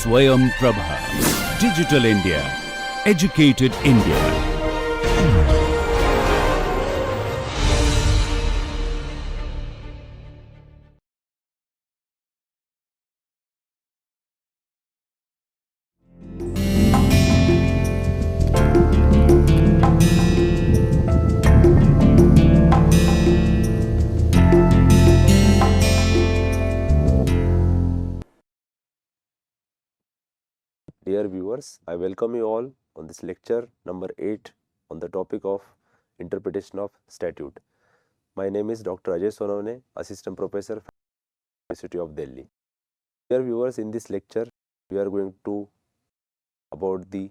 Swayam Prabha. Digital India. Educated India. Dear viewers, I welcome you all on this lecture number 8 on the topic of interpretation of statute. My name is Dr. Ajay Sonavane, Assistant Professor, University of Delhi. Dear viewers, in this lecture, we are going to about the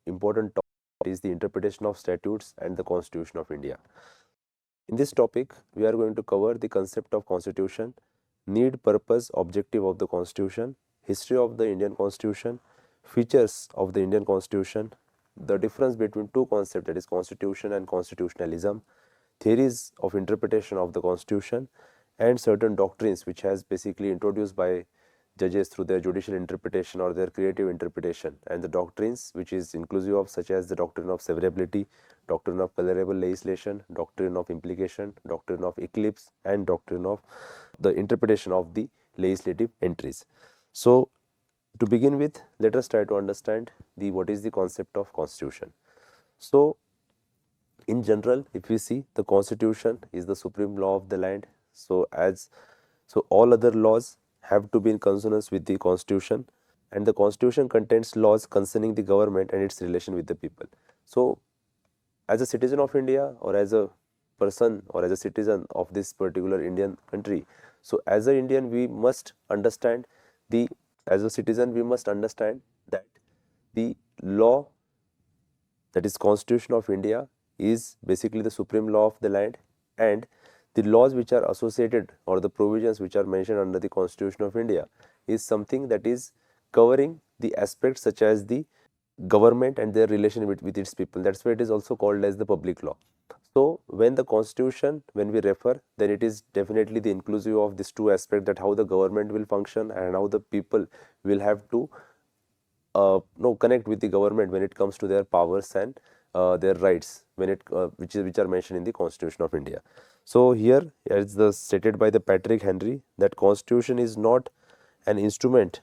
important topic, that is the interpretation of statutes and the Constitution of India. In this topic, we are going to cover the concept of Constitution, need, purpose, objective of the Constitution, history of the Indian Constitution, features of the Indian Constitution, the difference between two concepts, that is Constitution and constitutionalism, theories of interpretation of the Constitution, and certain doctrines which has basically introduced by judges through their judicial interpretation or their creative interpretation, and the doctrines which is inclusive of such as the doctrine of severability, doctrine of colorable legislation, doctrine of implication, doctrine of eclipse, and doctrine of the interpretation of the legislative entries. So, to begin with, let us try to understand what is the concept of Constitution. So, in general, if we see, the Constitution is the supreme law of the land. So all other laws have to be in consonance with the Constitution, and the Constitution contains laws concerning the government and its relation with the people. So, as a citizen of India, or as a person, or as a citizen of this particular Indian country, so as an Indian, we must understand as a citizen, we must understand that the law, that is Constitution of India, is basically the supreme law of the land, and the laws which are associated or the provisions which are mentioned under the Constitution of India is something that is covering the aspects such as the government and their relation with its people. That's why it is also called as the public law. So, when the Constitution, when we refer, then it is definitely the inclusive of these two aspects, that how the government will function and how the people will have to connect with the government when it comes to their powers and their rights which are mentioned in the Constitution of India. So, here as stated by the Patrick Henry, that Constitution is not an instrument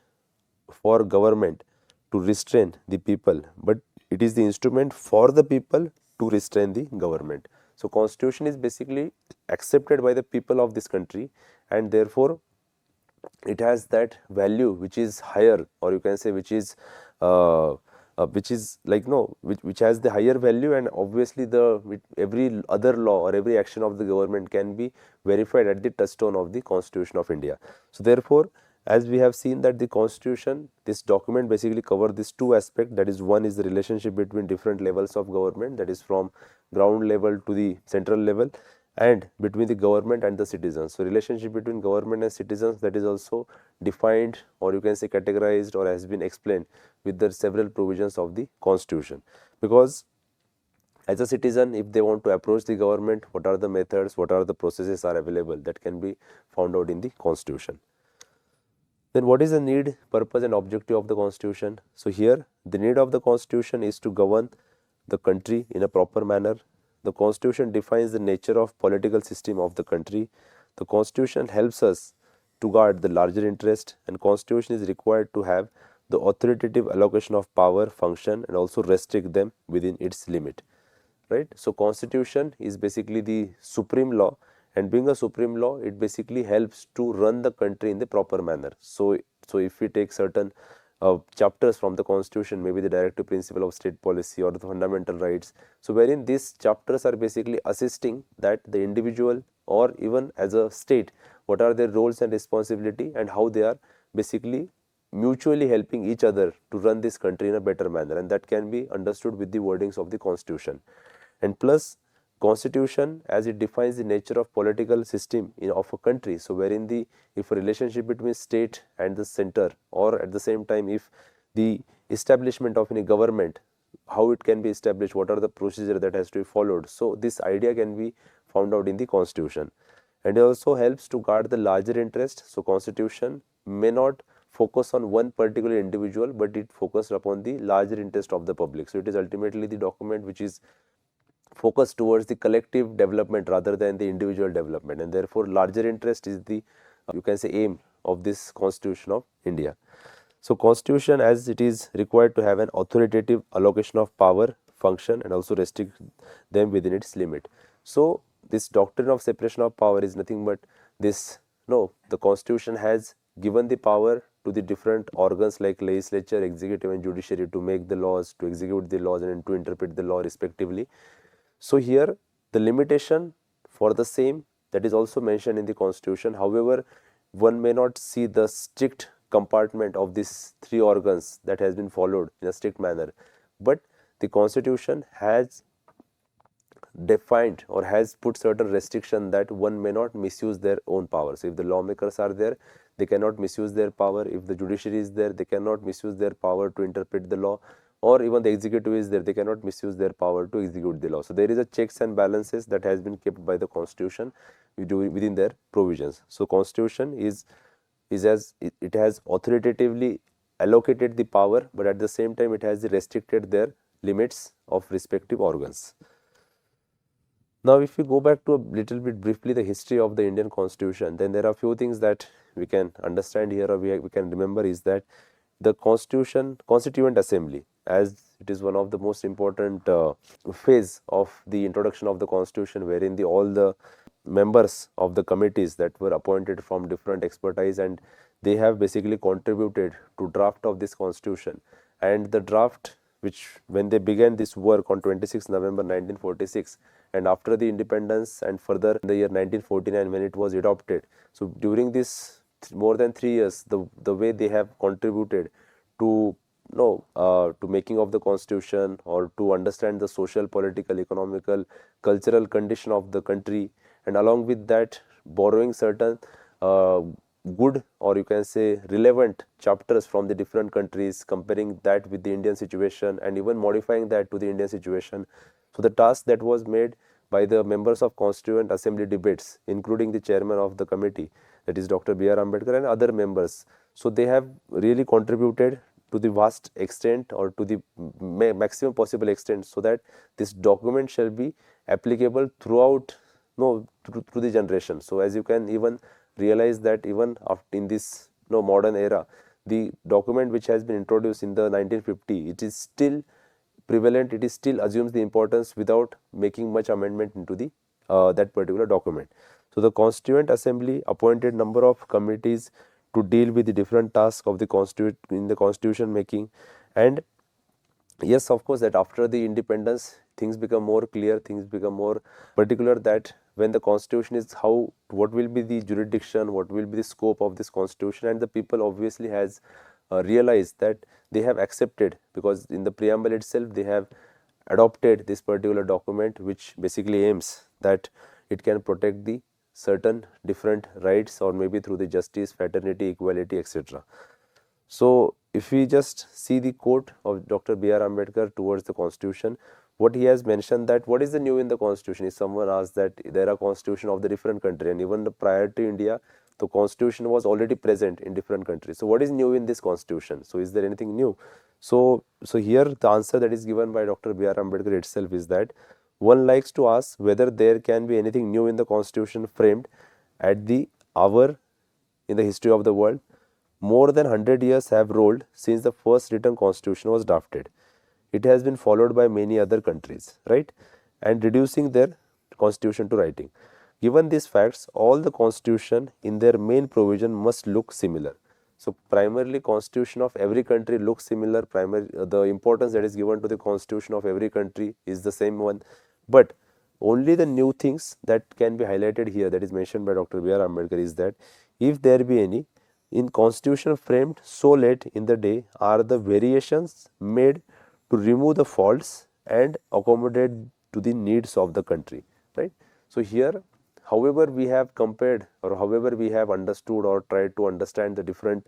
for government to restrain the people, but it is the instrument for the people to restrain the government. So, Constitution is basically accepted by the people of this country, and therefore it has that value which is higher, or you can say which is like which has the higher value, and obviously every other law or every action of the government can be verified at the touchstone of the Constitution of India. So, therefore, as we have seen that the Constitution, this document basically covers these two aspects, that is, one is the relationship between different levels of government, that is from ground level to the central level, and between the government and the citizens. So, relationship between government and citizens, that is also defined, or you can say categorized, or has been explained with the several provisions of the Constitution. Because as a citizen, if they want to approach the government, what are the methods, what are the processes are available, that can be found out in the Constitution. Then what is the need, purpose and objective of the Constitution? So, here the need of the Constitution is to govern the country in a proper manner. The Constitution defines the nature of political system of the country. The Constitution helps us to guard the larger interest, and Constitution is required to have the authoritative allocation of power, function, and also restrict them within its limit. Right? So, Constitution is basically the supreme law, and being a supreme law, it basically helps to run the country in the proper manner. So if we take certain chapters from the Constitution, maybe the directive principle of state policy or the fundamental rights, so wherein these chapters are basically assisting that the individual or even as a state, what are their roles and responsibility, and how they are basically mutually helping each other to run this country in a better manner, and that can be understood with the wordings of the Constitution. And plus, Constitution, as it defines the nature of political system of a country, so wherein if a relationship between state and the center, or at the same time if the establishment of any government, how it can be established, what are the procedure that has to be followed. So, this idea can be found out in the Constitution, and it also helps to guard the larger interest. So, Constitution may not focus on one particular individual, but it focused upon the larger interest of the public. So it is ultimately the document which is focused towards the collective development rather than the individual development, and therefore larger interest is the you can say aim of this Constitution of India. So Constitution, as it is required to have an authoritative allocation of power, function, and also restrict them within its limit. So this doctrine of separation of power is nothing but this. No, the Constitution has given the power to the different organs like legislature, executive, and judiciary to make the laws, to execute the laws, and to interpret the law respectively. So here the limitation for the same, that is also mentioned in the Constitution. However, one may not see the strict compartment of these three organs that has been followed in a strict manner, but the Constitution has defined or has put certain restriction that one may not misuse their own power. So if the lawmakers are there, they cannot misuse their power. If the judiciary is there, they cannot misuse their power to interpret the law, or even the executive is there, they cannot misuse their power to execute the law. So there is a checks and balances that has been kept by the Constitution within their provisions. So Constitution is as it has authoritatively allocated the power, but at the same time it has restricted their limits of respective organs. Now, if we go back to a little bit briefly the history of the Indian Constitution, then there are few things that we can understand here, or we can remember, is that the Constituent Assembly, as it is one of the most important phase of the introduction of the Constitution, wherein all the members of the committees that were appointed from different expertise, and they have basically contributed to draft of this Constitution. And the draft, which when they began this work on 26 November 1946, and after the independence and further in the year 1949 when it was adopted. So during this more than 3 years, the way they have contributed to to making of the Constitution, or to understand the social, political, economical, cultural condition of the country, and along with that borrowing certain good, or you can say relevant chapters from the different countries, comparing that with the Indian situation and even modifying that to the Indian situation. So the task that was made by the members of Constituent Assembly debates, including the chairman of the committee, that is Dr. B.R. Ambedkar, and other members. So they have really contributed to the vast extent, or to the maximum possible extent, so that this document shall be applicable throughout through the generation. So as you can even realize that even in this modern era, the document which has been introduced in the 1950, it is still prevalent, it is still assumes the importance without making much amendment into the that particular document. So the Constituent Assembly appointed number of committees to deal with the different tasks of the constitution making. And yes, of course, that after the independence things become more clear, things become more particular, that when the Constitution is what will be the jurisdiction, what will be the scope of this Constitution, and the people obviously has realized that they have accepted, because in the preamble itself they have adopted this particular document, which basically aims that it can protect the certain different rights, or maybe through the justice, fraternity, equality, etc. So if we just see the quote of Dr. B.R. Ambedkar towards the Constitution, what he has mentioned, that what is the new in the Constitution? If someone asks that there are constitution of the different country, and even prior to India, the Constitution was already present in different countries. So what is new in this Constitution? So is there anything new? So here the answer that is given by Dr. B.R. Ambedkar itself is that one likes to ask whether there can be anything new in the Constitution framed at the hour in the history of the world. More than 100 years have rolled since the first written Constitution was drafted. It has been followed by many other countries, right? And reducing their Constitution to writing. Given these facts, all the Constitution in their main provision must look similar. So primarily Constitution of every country looks similar. The importance that is given to the Constitution of every country is the same one. But only the new things that can be highlighted here, that is mentioned by Dr. B.R. Ambedkar, is that if there be any, in Constitution framed so late in the day, are the variations made to remove the faults and accommodate to the needs of the country, right? So here, however we have compared, or however we have understood or tried to understand the different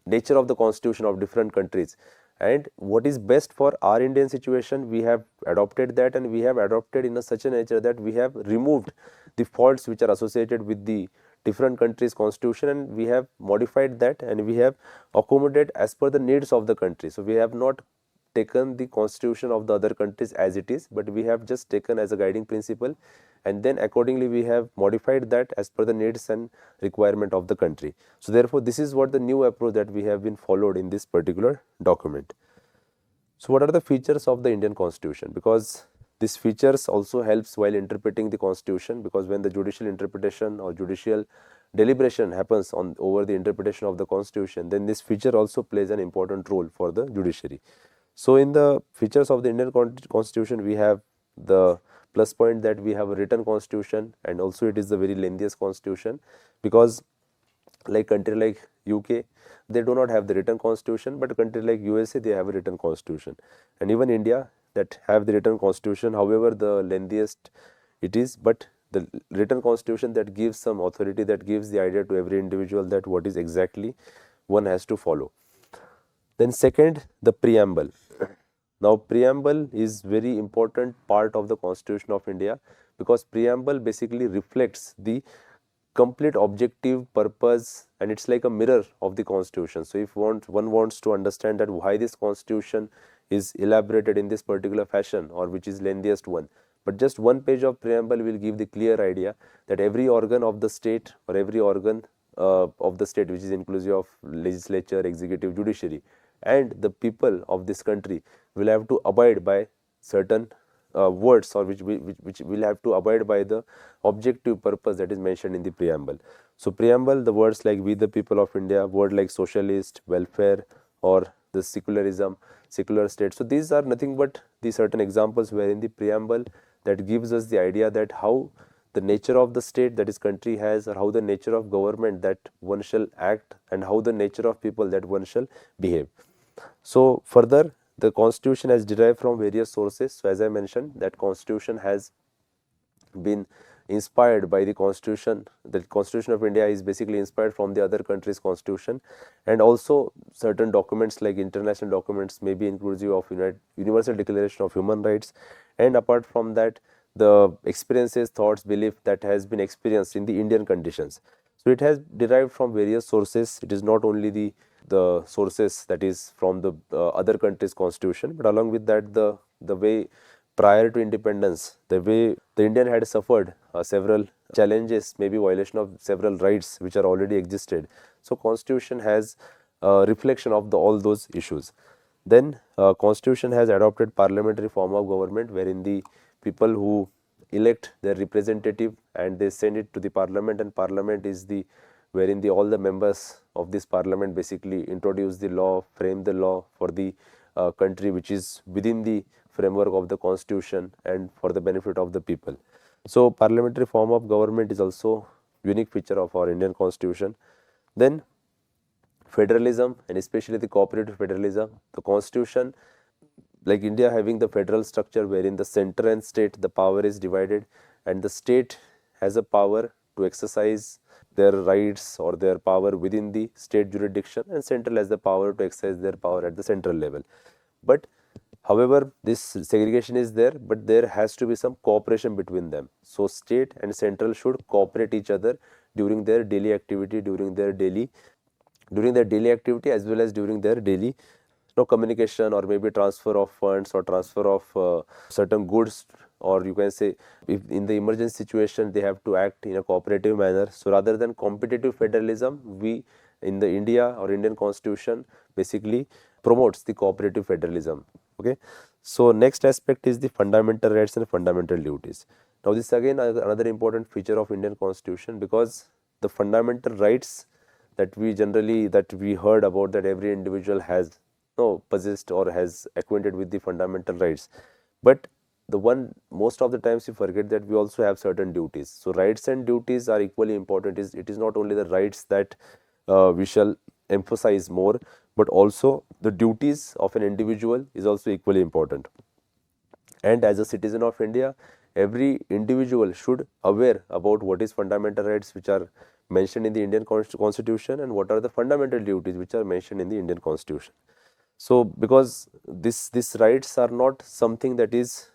nature of the Constitution of different countries, and what is best for our Indian situation, we have adopted that, and we have adopted in such a nature that we have removed the faults which are associated with the different countries' constitution, and we have modified that, and we have accommodated as per the needs of the country. So we have not taken the constitution of the other countries as it is, but we have just taken as a guiding principle, and then accordingly we have modified that as per the needs and requirement of the country. So therefore, this is what the new approach that we have been followed in this particular document. So what are the features of the Indian constitution? Because these features also helps while interpreting the constitution, because when the judicial interpretation or judicial deliberation happens on over the interpretation of the constitution, then this feature also plays an important role for the judiciary. So in the features of the Indian constitution, we have the plus point that we have a written constitution, and also it is the very lengthiest constitution, because like country like UK, they do not have the written constitution, but country like USA, they have a written constitution, and even India that have the written constitution, however the lengthiest it is, but the written constitution that gives some authority, that gives the idea to every individual that what is exactly one has to follow. Then second, the preamble. Now preamble is very important part of the Constitution of India, because preamble basically reflects the complete objective purpose, and it's like a mirror of the constitution. So if one wants to understand that why this constitution is elaborated in this particular fashion, or which is lengthiest one, but just one page of preamble will give the clear idea that every organ of the state, or every organ of the state, which is inclusive of legislature, executive, judiciary, and the people of this country will have to abide by certain words, or which will have to abide by the objective purpose that is mentioned in the preamble. So preamble, the words like we the people of India, word like socialist, welfare, or the secularism, secular state. So these are nothing but the certain examples wherein the preamble that gives us the idea that how the nature of the state that is country has, or how the nature of government that one shall act, and how the nature of people that one shall behave. So further, the constitution has derived from various sources. So as I mentioned, that constitution has been inspired by the constitution. The constitution of India is basically inspired from the other countries' constitution, and also certain documents like international documents may be inclusive of Universal Declaration of Human Rights, and apart from that, the experiences, thoughts, belief that has been experienced in the Indian conditions. So it has derived from various sources. It is not only the sources that is from the other countries' constitution, but along with that, the way prior to independence, the way the Indian had suffered several challenges, maybe violation of several rights which are already existed. So constitution has reflection of all those issues. Then constitution has adopted parliamentary form of government, wherein the people who elect their representative and they send it to the parliament, and parliament is the wherein all the members of this parliament basically introduce the law, frame the law for the country, which is within the framework of the constitution and for the benefit of the people. So parliamentary form of government is also unique feature of our Indian constitution. Then federalism, and especially the cooperative federalism. The constitution, like India having the federal structure wherein the center and state, the power is divided, and the state has a power to exercise their rights or their power within the state jurisdiction, and central has the power to exercise their power at the central level. But however, this segregation is there, but there has to be some cooperation between them. So state and central should cooperate each other during their daily activity, during their daily activity, as well as during their daily communication, or maybe transfer of funds, or transfer of certain goods, or you can say if in the emergency situation they have to act in a cooperative manner. So rather than competitive federalism, we in the India or Indian constitution basically promotes the cooperative federalism. Okay. So next aspect is the fundamental rights and fundamental duties. Now this again another important feature of Indian constitution, because the fundamental rights that we heard about, that every individual has possessed or has acquainted with the fundamental rights, but the one most of the times you forget that we also have certain duties. So rights and duties are equally important. It is not only the rights that we shall emphasize more, but also the duties of an individual is also equally important. And as a citizen of India, every individual should aware about what is fundamental rights which are mentioned in the Indian constitution, and what are the fundamental duties which are mentioned in the Indian constitution. So because these rights are not something that is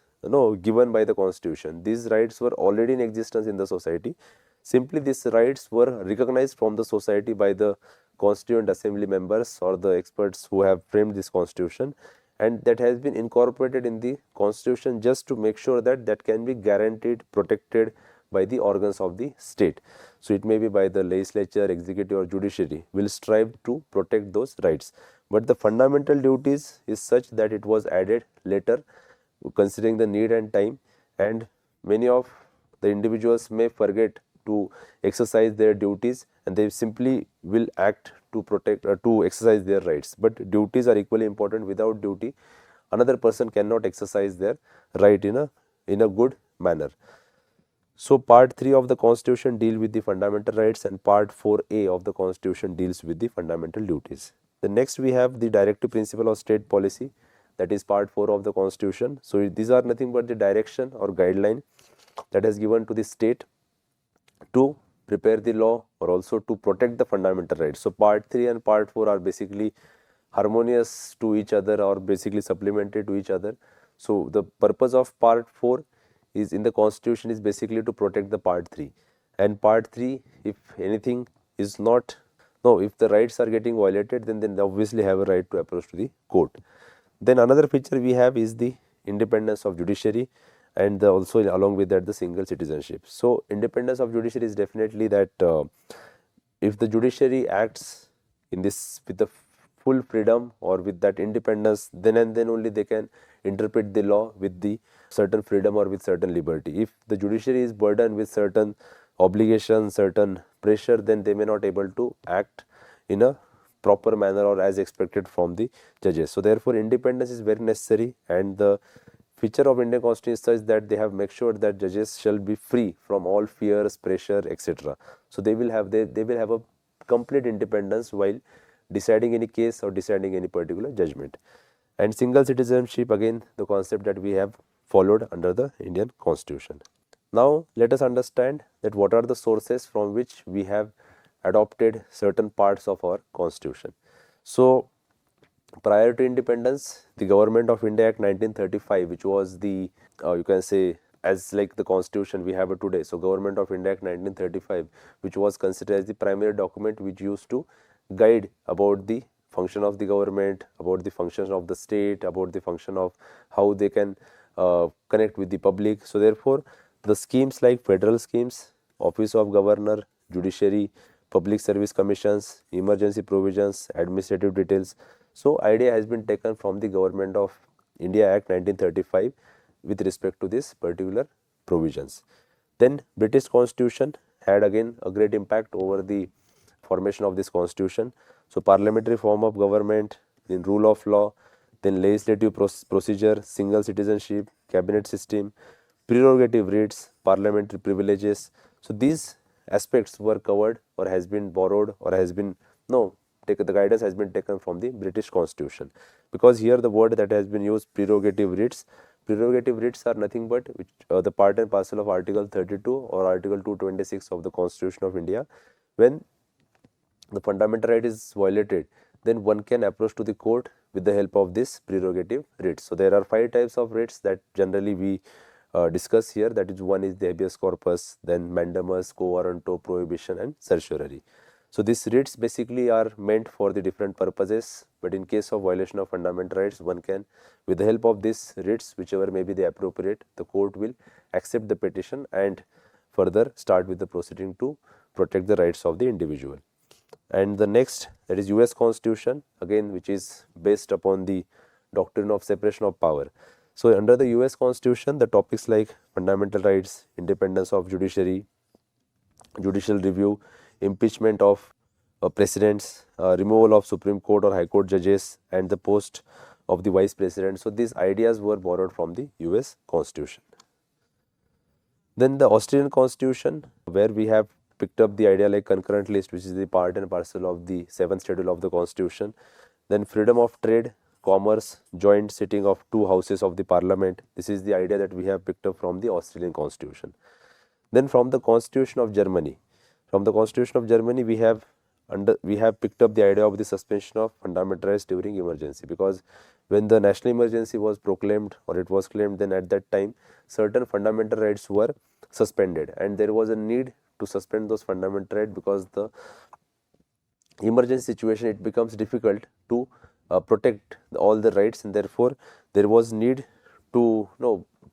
given by the constitution. These rights were already in existence in the society. Simply these rights were recognized from the society by the constituent assembly members or the experts who have framed this constitution, and that has been incorporated in the constitution just to make sure that that can be guaranteed, protected by the organs of the state. So it may be by the legislature, executive or judiciary will strive to protect those rights. But the fundamental duties is such that it was added later considering the need and time, and many of the individuals may forget to exercise their duties and they simply will act to protect to exercise their rights. But duties are equally important. Without duty, another person cannot exercise their right in a good manner. So part 3 of the constitution deal with the fundamental rights and part 4a of the constitution deals with the fundamental duties. The next we have the directive principle of state policy, that is part 4 of the constitution. So these are nothing but the direction or guideline that is given to the state to prepare the law or also to protect the fundamental rights. So part 3 and part 4 are basically harmonious to each other or basically supplementary to each other. So the purpose of part 4 is in the constitution is basically to protect the part 3, and part 3, if anything is not, no, if the rights are getting violated, then they obviously have a right to approach to the court. Then another feature we have is the independence of judiciary, and also along with that the single citizenship. So independence of judiciary is definitely that if the judiciary acts in this with the full freedom or with that independence, then and then only they can interpret the law with the certain freedom or with certain liberty. If the judiciary is burdened with certain obligations, certain pressure, then they may not able to act in a proper manner or as expected from the judges. So therefore independence is very necessary, and the feature of Indian constitution is such that they have make sure that judges shall be free from all fears, pressure, etc. So they will have a complete independence while deciding any case or deciding any particular judgment. And single citizenship, again the concept that we have followed under the Indian constitution. Now let us understand that what are the sources from which we have adopted certain parts of our constitution. So prior to independence, the Government of India Act 1935, which was the you can say as like the constitution we have it today. So Government of India Act 1935, which was considered as the primary document which used to guide about the function of the government, about the functions of the state, about the function of how they can connect with the public. So therefore the schemes like federal schemes, office of governor, judiciary, public service commissions, emergency provisions, administrative details. So idea has been taken from the Government of India Act 1935 with respect to this particular provisions. Then British Constitution had again a great impact over the formation of this constitution. So parliamentary form of government, then rule of law, then legislative procedure, single citizenship, cabinet system, prerogative rights, parliamentary privileges. So these aspects were covered or has been borrowed or has been the guidance has been taken from the British Constitution, because here the word that has been used, prerogative writs. Prerogative writs are nothing but which, the part and parcel of Article 32 or Article 226 of the Constitution of India. When the fundamental right is violated, then one can approach to the court with the help of this prerogative writs. So there are 5 types of writs that generally we discuss here. That is, one is the habeas corpus, then mandamus, quo warranto, prohibition and certiorari. So these writs basically are meant for the different purposes, but in case of violation of fundamental rights, one can, with the help of these writs, whichever may be the appropriate, the court will accept the petition and further start with the proceeding to protect the rights of the individual. And the next, that is US Constitution, again which is based upon the doctrine of separation of power. So under the US Constitution, the topics like fundamental rights, independence of judiciary, judicial review, impeachment of presidents, removal of Supreme Court or High Court judges, and the post of the vice president. So these ideas were borrowed from the US Constitution. Then the Australian Constitution, where we have picked up the idea like concurrent list, which is the part and parcel of the 7th schedule of the Constitution. Then freedom of trade, commerce, joint sitting of 2 houses of the parliament. This is the idea that we have picked up from the Australian Constitution. Then from the Constitution of Germany, we have picked up the idea of the suspension of fundamental rights during emergency, because when the national emergency was proclaimed or it was claimed, then at that time certain fundamental rights were suspended and there was a need to suspend those fundamental rights, because the emergency situation, it becomes difficult to protect all the rights, and therefore there was need to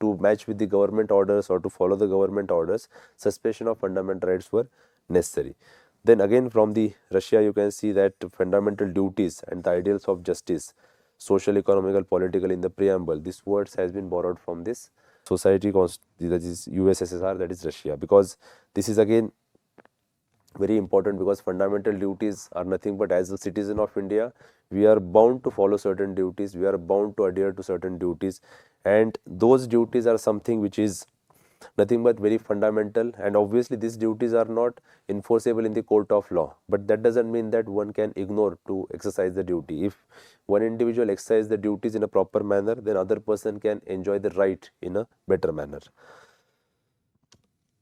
to match with the government orders or to follow the government orders. Suspension of fundamental rights were necessary. Then again, from the Russia, you can see that fundamental duties and the ideals of justice, social, economical, political, in the preamble, this words has been borrowed from this society, that is USSR, that is Russia, because this is again very important, because fundamental duties are nothing but, as a citizen of India, we are bound to follow certain duties, we are bound to adhere to certain duties, and those duties are something which is nothing but very fundamental, and obviously these duties are not enforceable in the court of law, but that doesn't mean that one can ignore to exercise the duty. If one individual exercises the duties in a proper manner, then other person can enjoy the right in a better manner.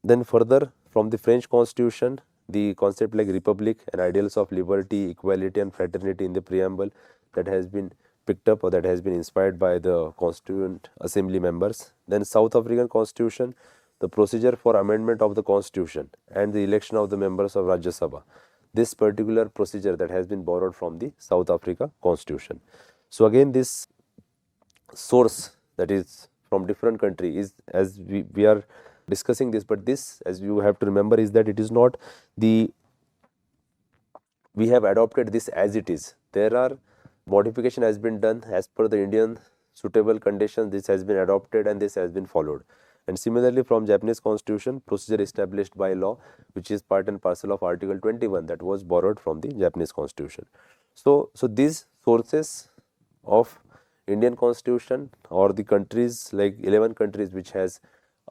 Then further, from the French Constitution, the concept like republic and ideals of liberty, equality and fraternity in the preamble, that has been picked up, or that has been inspired by the Constituent Assembly members. Then South African Constitution, the procedure for amendment of the Constitution and the election of the members of Rajya Sabha. This particular procedure that has been borrowed from the South Africa Constitution. So again, this source that is from different country is, as we are discussing this, but this, as you have to remember, is that it is not the, we have adopted this as it is. There are modification has been done as per the Indian suitable conditions. This has been adopted and this has been followed. And similarly, from Japanese Constitution, procedure established by law, which is part and parcel of Article 21, that was borrowed from the Japanese Constitution. So these sources of Indian Constitution, or the countries like 11 countries which has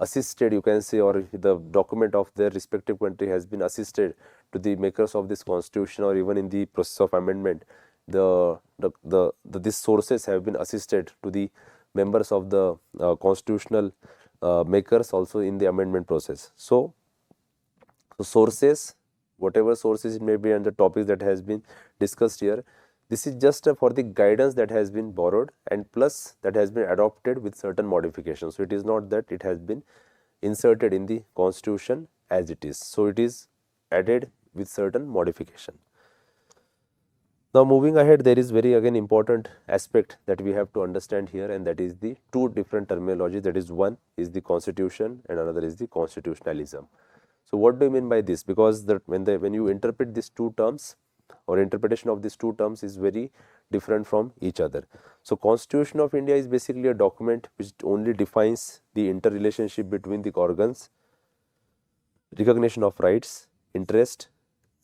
assisted, you can say, or the document of their respective country has been assisted to the makers of this constitution, or even in the process of amendment, these sources have been assisted to the members of the constitutional makers also in the amendment process. So sources, whatever sources it may be, and the topics that has been discussed here, this is just for the guidance that has been borrowed, and plus that has been adopted with certain modifications. So it is not that it has been inserted in the constitution as it is. So it is added with certain modification. Now moving ahead, there is very again important aspect that we have to understand here, and that is the two different terminology. That is, one is the constitution and another is the constitutionalism. So what do you mean by this? Because when you interpret these two terms, or interpretation of these two terms is very different from each other. So Constitution of India is basically a document which only defines the interrelationship between the organs, recognition of rights, interest,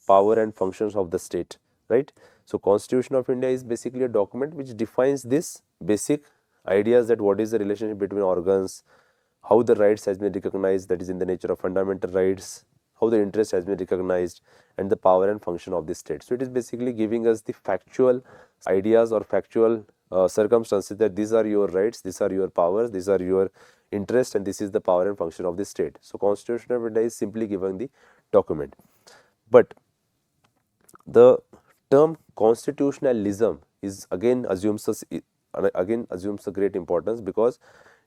power and functions of the state, right? So Constitution of India is basically a document which defines this basic ideas, that what is the relationship between organs, how the rights has been recognized, that is in the nature of fundamental rights, how the interest has been recognized, and the power and function of the state. So it is basically giving us the factual ideas or factual circumstances, that these are your rights, these are your powers, these are your interest, and this is the power and function of the state. So Constitution of India is simply giving the document. But the term constitutionalism is again assumes a great importance, because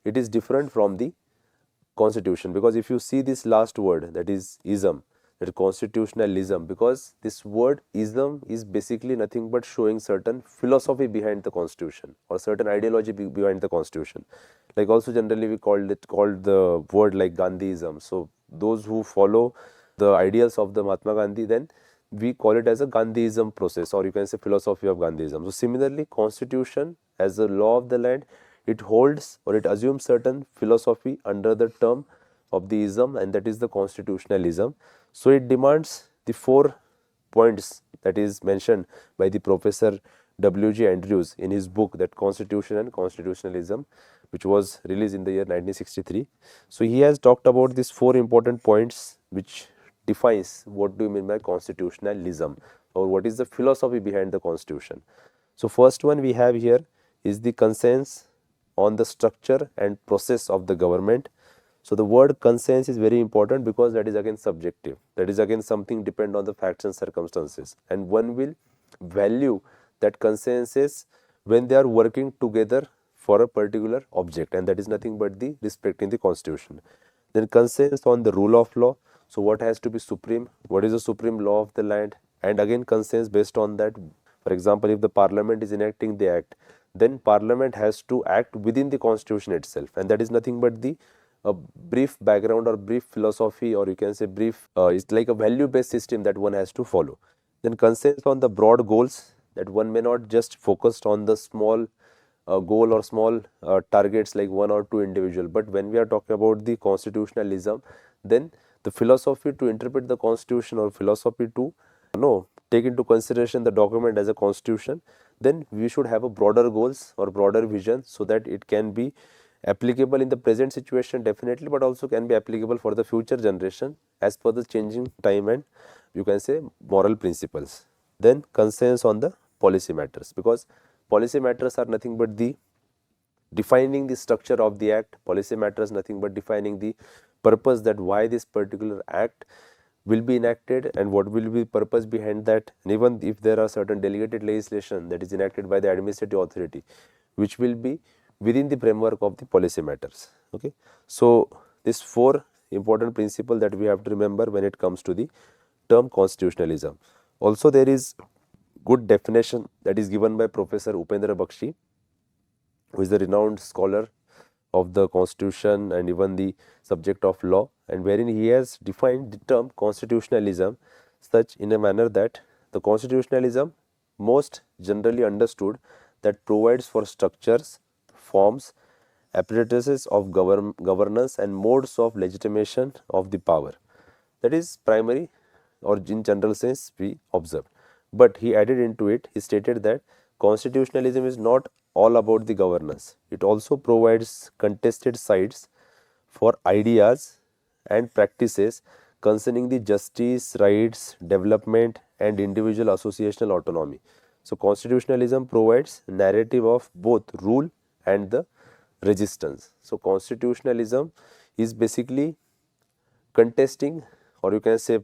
it is different from the constitution. Because if you see this last word, that is ism, that is constitutionalism, because this word ism is basically nothing but showing certain philosophy behind the constitution, or certain ideology behind the constitution. Like also generally we called the word like Gandhiism. So those who follow the ideals of the Mahatma Gandhi, then we call it as a Gandhiism process, or you can say philosophy of Gandhiism. So similarly, constitution as a law of the land, it holds or it assumes certain philosophy under the term of the ism, and that is the constitutionalism. So it demands the 4 points that is mentioned by the Professor W.G. Andrews in his book, that Constitution and Constitutionalism, which was released in the year 1963. So he has talked about these 4 important points which defines what do you mean by constitutionalism, or what is the philosophy behind the constitution. So first one we have here is the conscience on the structure and process of the government. So the word conscience is very important, because that is again subjective, that is again something depend on the facts and circumstances, and one will value that consensus when they are working together for a particular object, and that is nothing but the respect in the constitution. Then conscience on the rule of law. So what has to be supreme? What is the supreme law of the land? And again concerns based on that. For example, if the parliament is enacting the act, then parliament has to act within the constitution itself, and that is nothing but the brief background or brief philosophy, or you can say brief, it's like a value based system that one has to follow. Then concerns on the broad goals, that one may not just focus on the small goal or small targets like one or two individual, but when we are talking about the constitutionalism, then the philosophy to interpret the constitution, or philosophy to take into consideration the document as a constitution, then we should have a broader goals or broader vision, so that it can be applicable in the present situation definitely, but also can be applicable for the future generation as per the changing time and you can say moral principles. Then concerns on the policy matters, because policy matters are nothing but the defining the structure of the act. Policy matters nothing but defining the purpose, that why this particular act will be enacted and what will be the purpose behind that. And even if there are certain delegated legislation that is enacted by the administrative authority, which will be within the framework of the policy matters. Okay, so these four important principles that we have to remember when it comes to the term constitutionalism. Also, there is good definition that is given by Professor Upendra Bakshi, who is a renowned scholar of the constitution and even the subject of law, and wherein he has defined the term constitutionalism such in a manner that the constitutionalism most generally understood that provides for structures, forms, apparatuses of governance and modes of legitimation of the power. That is primary or in general sense we observe. But he added into it, he stated that constitutionalism is not all about the governance. It also provides contested sites for ideas and practices concerning the justice, rights, development and individual associational autonomy. So constitutionalism provides narrative of both rule and the resistance. So constitutionalism is basically contesting, or you can say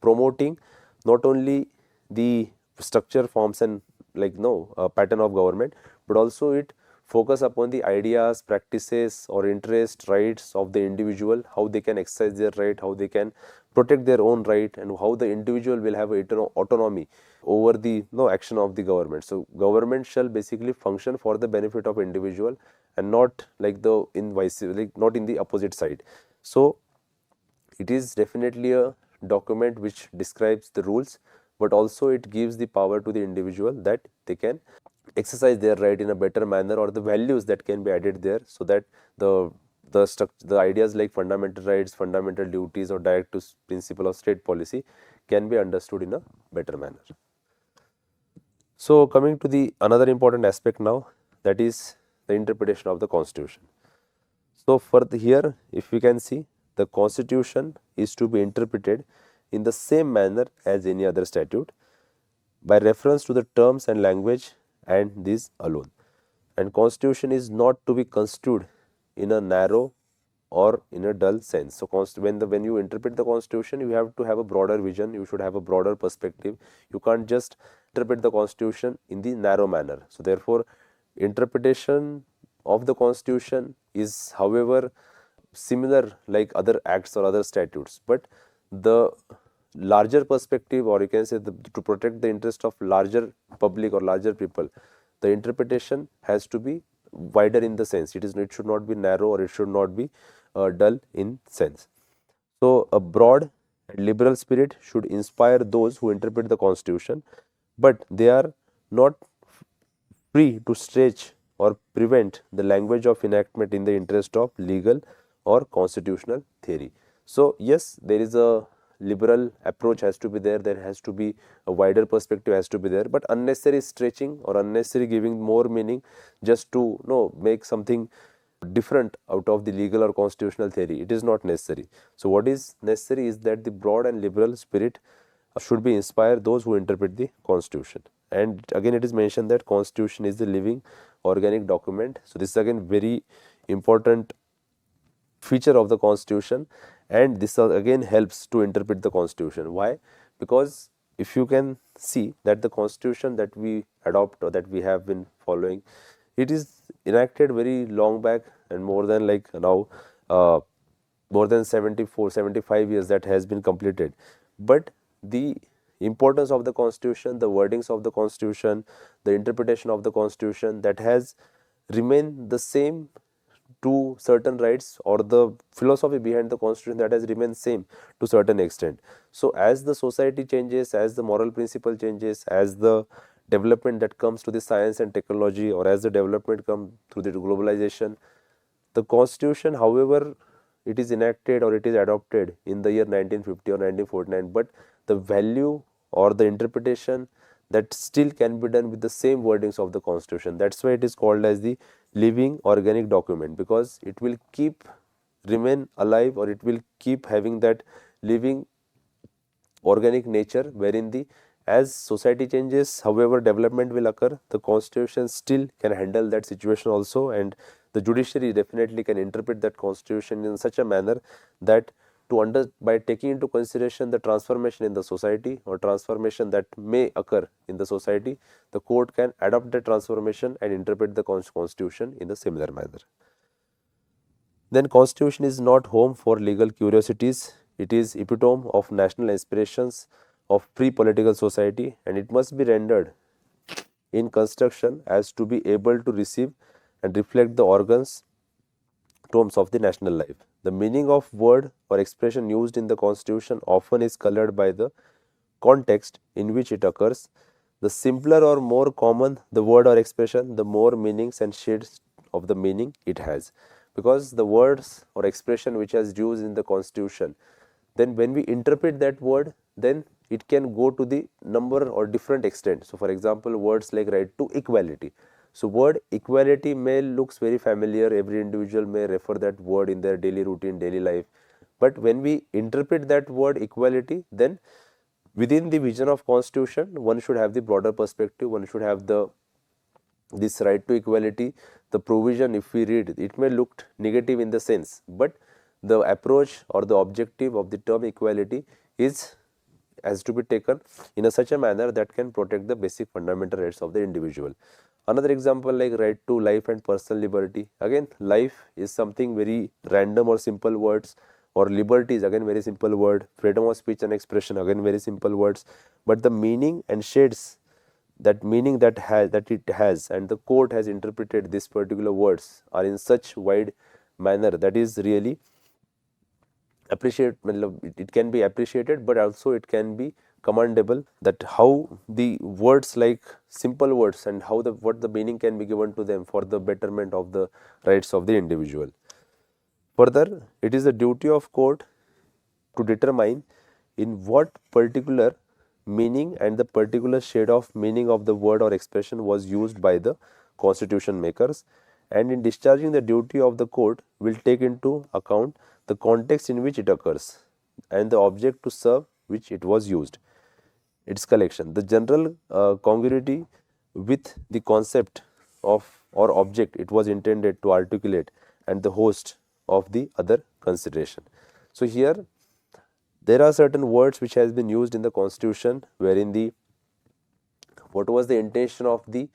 promoting not only the structure, forms and pattern of government, but also it focus upon the ideas, practices or interest, rights of the individual, how they can exercise their right, how they can protect their own right, and how the individual will have autonomy over the action of the government. So government shall basically function for the benefit of individual and not like the in vice, like not in the opposite side. So it is definitely a document which describes the rules, but also it gives the power to the individual that they can exercise their right in a better manner, or the values that can be added there, so that the ideas like fundamental rights, fundamental duties or direct principle of state policy can be understood in a better manner. So coming to the another important aspect now, that is the interpretation of the constitution. So for here, if we can see, the constitution is to be interpreted in the same manner as any other statute by reference to the terms and language and these alone. And constitution is not to be construed in a narrow or in a dull sense. So when you interpret the constitution, you have to have a broader vision, you should have a broader perspective. You can't just interpret the constitution in the narrow manner. So therefore, interpretation of the constitution is however similar like other acts or other statutes, but the larger perspective, or you can say to protect the interest of larger public or larger people, the interpretation has to be wider in the sense. It should not be narrow, or it should not be dull in sense. So a broad and liberal spirit should inspire those who interpret the constitution, but they are not free to stretch or prevent the language of enactment in the interest of legal or constitutional theory. So yes, there is a liberal approach has to be there, there has to be a wider perspective has to be there, but unnecessary stretching or unnecessary giving more meaning just to make something different out of the legal or constitutional theory, it is not necessary. So what is necessary is that the broad and liberal spirit should be inspire those who interpret the constitution. And again it is mentioned that constitution is the living organic document. So this is again very important feature of the constitution, and this again helps to interpret the constitution. Why? Because if you can see that the constitution that we adopt or that we have been following, it is enacted very long back and more than like now more than 74, 75 years that has been completed. But the importance of the constitution, the wordings of the constitution, the interpretation of the constitution, that has remained the same to certain rights, or the philosophy behind the constitution that has remained same to certain extent. So as the society changes, as the moral principle changes, as the development that comes to the science and technology, or as the development comes through the globalization, the constitution, however it is enacted or it is adopted in the year 1950 or 1949, but the value or the interpretation, that still can be done with the same wordings of the constitution. That's why it is called as the living organic document, because it will keep remain alive, or it will keep having that living organic nature, wherein the as society changes, however development will occur, the constitution still can handle that situation also, and the judiciary definitely can interpret that constitution in such a manner that by taking into consideration the transformation in the society, or transformation that may occur in the society, the court can adopt the transformation and interpret the constitution in a similar manner. Then constitution is not home for legal curiosities. It is epitome of national aspirations of pre-political society, and it must be rendered in construction as to be able to receive and reflect the organs tomes of the national life. The meaning of word or expression used in the constitution often is colored by the context in which it occurs. The simpler or more common the word or expression, the more meanings and shades of the meaning it has. Because the words or expression which is used in the constitution, then when we interpret that word, then it can go to the number or different extent. So for example, words like right to equality. So word equality may looks very familiar, every individual may refer that word in their daily routine, daily life. But when we interpret that word equality, then within the vision of constitution, one should have the broader perspective, one should have this right to equality. The provision, if we read, it may look negative in the sense, but the approach or the objective of the term equality has to be taken in such a manner that can protect the basic fundamental rights of the individual. Another example like right to life and personal liberty. Again, life is something very random or simple words, or liberty is again very simple word. Freedom of speech and expression, again very simple words, but the meaning and shades, that meaning that it has, and the court has interpreted these particular words are in such wide manner that is really it can be appreciated, but also it can be commendable, that how the words like simple words and how what the meaning can be given to them for the betterment of the rights of the individual. Further, it is the duty of court to determine in what particular meaning and the particular shade of meaning of the word or expression was used by the constitution makers, and in discharging the duty of the court will take into account the context in which it occurs and the object to serve which it was used, its collection, the general congruity with the concept of or object it was intended to articulate, and the host of the other consideration. So here there are certain words which has been used in the constitution, wherein the what was the intention of the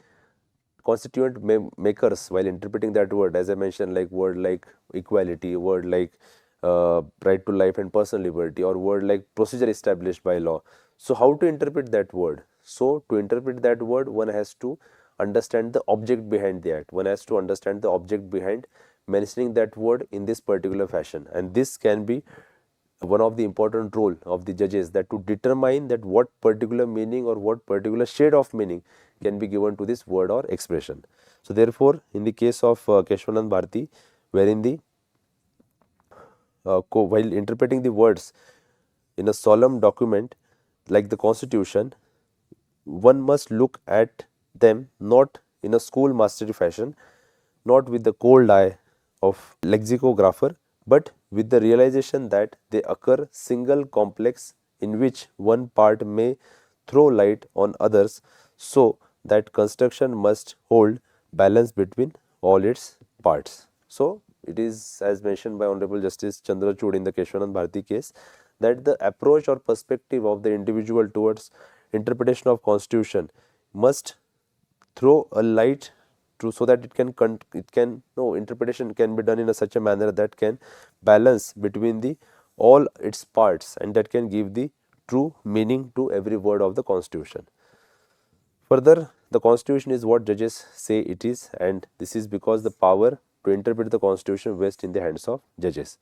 constituent makers while interpreting that word, as I mentioned, like word like equality, word like right to life and personal liberty, or word like procedure established by law. So how to interpret that word? So to interpret that word, one has to understand the object behind the act, one has to understand the object behind mentioning that word in this particular fashion, and this can be one of the important role of the judges, that to determine that what particular meaning or what particular shade of meaning can be given to this word or expression. So therefore, in the case of Keshwanand Bharati, wherein the while interpreting the words in a solemn document like the constitution, one must look at them not in a school mastery fashion, not with the cold eye of lexicographer, but with the realization that they occur single complex in which one part may throw light on others, so that construction must hold balance between all its parts. So it is as mentioned by Honorable Justice Chandrachud in the Keshwanand Bharati case, that the approach or perspective of the individual towards interpretation of constitution must throw a light to, so that interpretation can be done in such a manner that can balance between the all its parts, and that can give the true meaning to every word of the Constitution. Further, the Constitution is what judges say it is, and this is because the power to interpret the Constitution rests in the hands of judges.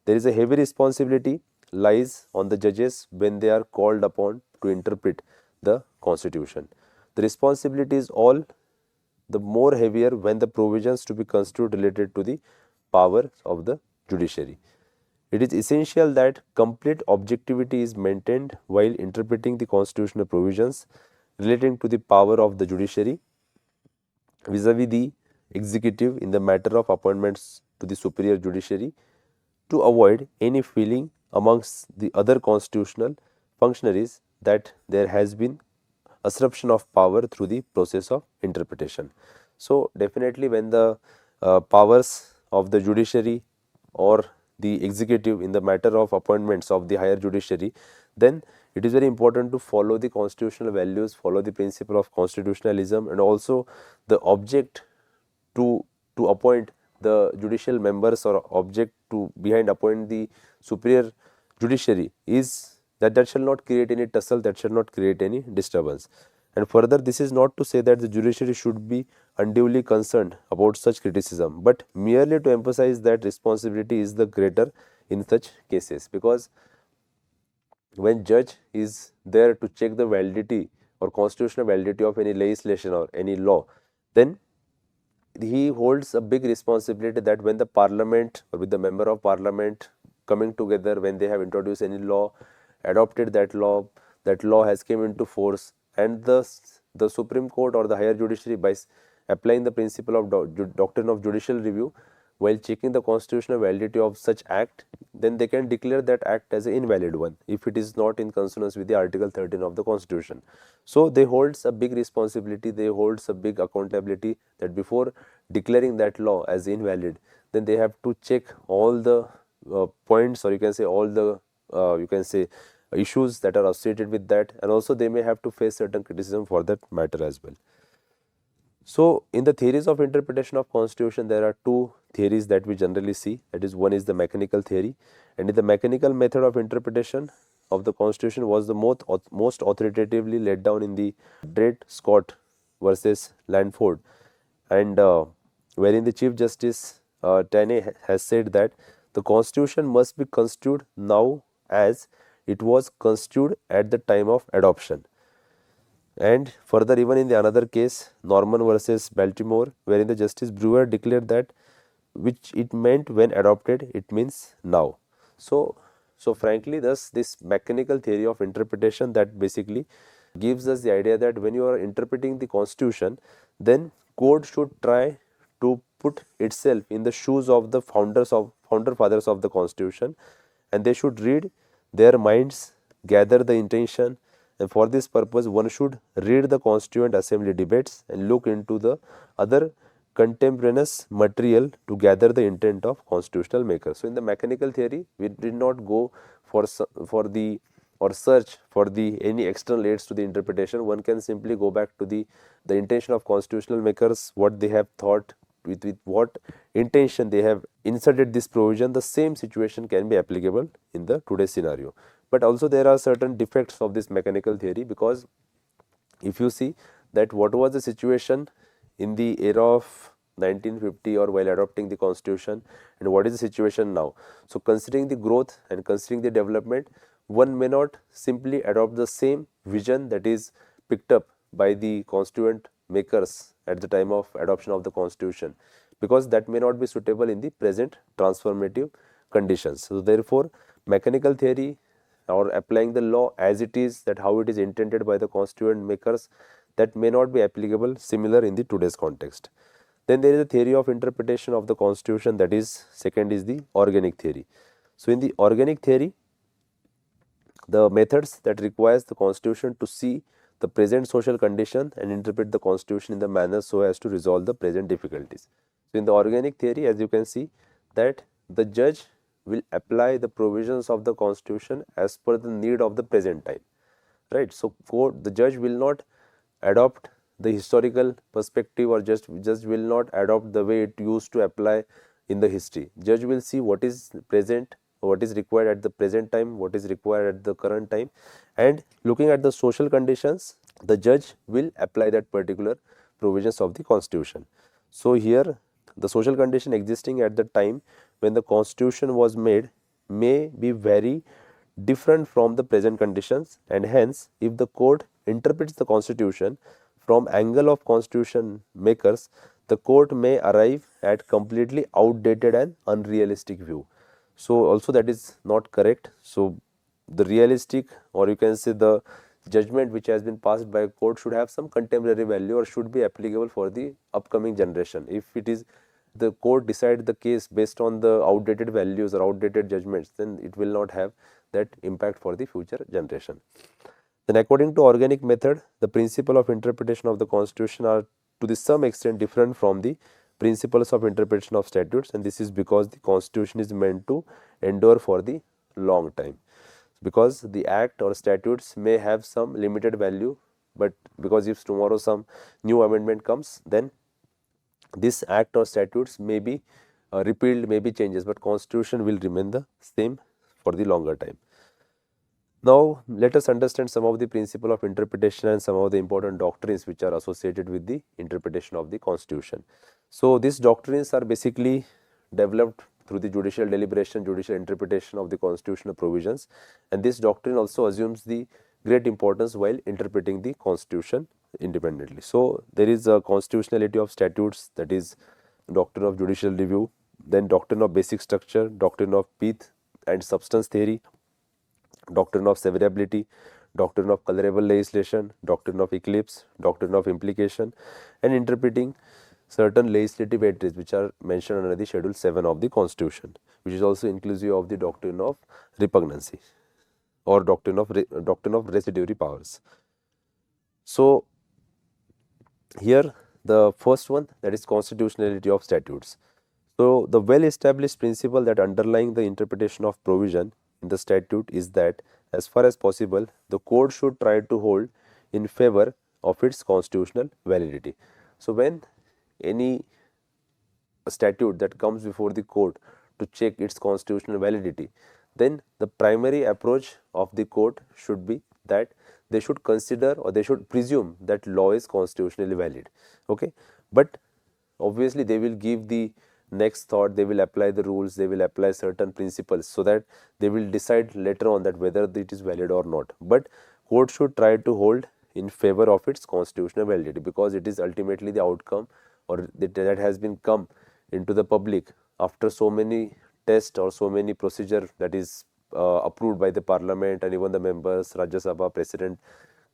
There is a heavy responsibility lies on the judges when they are called upon to interpret the Constitution. The responsibility is all the more heavier when the provisions to be construed related to the power of the judiciary. It is essential that complete objectivity is maintained while interpreting the constitutional provisions relating to the power of the judiciary vis-a-vis the executive in the matter of appointments to the superior judiciary, to avoid any feeling amongst the other constitutional functionaries that there has been usurpation of power through the process of interpretation. So, definitely when the powers of the judiciary or the executive in the matter of appointments of the higher judiciary, then it is very important to follow the constitutional values, follow the principle of constitutionalism, and also the object to appoint the judicial members, or object to behind appoint the superior judiciary is that shall not create any tussle, that shall not create any disturbance. And further, this is not to say that the judiciary should be unduly concerned about such criticism, but merely to emphasize that responsibility is the greater in such cases, because when judge is there to check the validity or constitutional validity of any legislation or any law, then he holds a big responsibility that when the parliament or with the member of parliament coming together, when they have introduced any law, adopted that law has came into force, and the Supreme Court or the higher judiciary, by applying the principle of doctrine of judicial review while checking the constitutional validity of such act, then they can declare that act as an invalid one if it is not in consonance with the Article 13 of the Constitution. So, they holds a big responsibility, they holds a big accountability that before declaring that law as invalid, then they have to check all the points, or you can say all the issues that are associated with that, and also they may have to face certain criticism for that matter as well. So, in the theories of interpretation of Constitution, there are two theories that we generally see. That is, one is the mechanical theory, and in the mechanical method of interpretation of the Constitution was the most authoritatively laid down in the Dred Scott versus Langford, and wherein the Chief Justice Taney has said that the Constitution must be construed now as it was construed at the time of adoption. And further, even in the another case, Norman versus Baltimore, wherein the Justice Brewer declared that which it meant when adopted, it means now. So frankly, thus this mechanical theory of interpretation that basically gives us the idea that when you are interpreting the Constitution, then court should try to put itself in the shoes of the founder fathers of the Constitution, and they should read their minds, gather the intention, and for this purpose one should read the Constituent Assembly debates and look into the other contemporaneous material to gather the intent of constitutional makers. So, in the mechanical theory, we did not go for the or search for the any external aids to the interpretation. One can simply go back to the intention of constitutional makers, what they have thought, with what intention they have inserted this provision. The same situation can be applicable in the today's scenario. But also there are certain defects of this mechanical theory, because if you see that what was the situation in the era of 1950 or while adopting the Constitution, and what is the situation now. So, considering the growth and considering the development, one may not simply adopt the same vision that is picked up by the constituent makers at the time of adoption of the Constitution, because that may not be suitable in the present transformative conditions. So, therefore, mechanical theory or applying the law as it is, that how it is intended by the constituent makers, that may not be applicable similar in the today's context. Then there is a theory of interpretation of the Constitution, that is, second is the organic theory. So, in the organic theory, the methods that requires the Constitution to see the present social condition and interpret the Constitution in the manner so as to resolve the present difficulties. So, in the organic theory, as you can see, that the judge will apply the provisions of the Constitution as per the need of the present time, right. So, the judge will not adopt the historical perspective or just will not adopt the way it used to apply in the history. Judge will see what is present, what is required at the present time, what is required at the current time, and looking at the social conditions, the judge will apply that particular provisions of the constitution. So here the social condition existing at the time when the constitution was made may be very different from the present conditions, and hence if the court interprets the constitution from angle of constitution makers, the court may arrive at completely outdated and unrealistic view. So also that is not correct. So the realistic, or you can say the judgment which has been passed by a court should have some contemporary value or should be applicable for the upcoming generation. If it is the court decide the case based on the outdated values or outdated judgments, then it will not have that impact for the future generation. Then according to organic method, the principle of interpretation of the constitution are to the some extent different from the principles of interpretation of statutes, and this is because the constitution is meant to endure for the long time. Because the act or statutes may have some limited value, but because if tomorrow some new amendment comes, then this act or statutes may be repealed, may be changes, but constitution will remain the same for the longer time. Now let us understand some of the principle of interpretation and some of the important doctrines which are associated with the interpretation of the constitution. So these doctrines are basically developed through the judicial deliberation, judicial interpretation of the constitutional provisions, and this doctrine also assumes the great importance while interpreting the constitution independently. So there is a constitutionality of statutes, that is doctrine of judicial review, then doctrine of basic structure, doctrine of pith and substance theory, doctrine of severability, doctrine of colorable legislation, doctrine of eclipse, doctrine of implication, and interpreting certain legislative entries which are mentioned under the Schedule 7 of the Constitution, which is also inclusive of the doctrine of repugnancy or doctrine of residuary powers. So here the first one, that is constitutionality of statutes. So the well established principle that underlying the interpretation of provision in the statute is that as far as possible the court should try to hold in favor of its constitutional validity. So when any statute that comes before the court to check its constitutional validity, then the primary approach of the court should be that they should consider or they should presume that law is constitutionally valid. Okay, but obviously they will give the next thought, they will apply the rules, they will apply certain principles, so that they will decide later on that whether it is valid or not. But court should try to hold in favor of its constitutional validity, because it is ultimately the outcome or that has been come into the public after so many tests or so many procedure that is approved by the parliament and even the members, Rajya Sabha, president.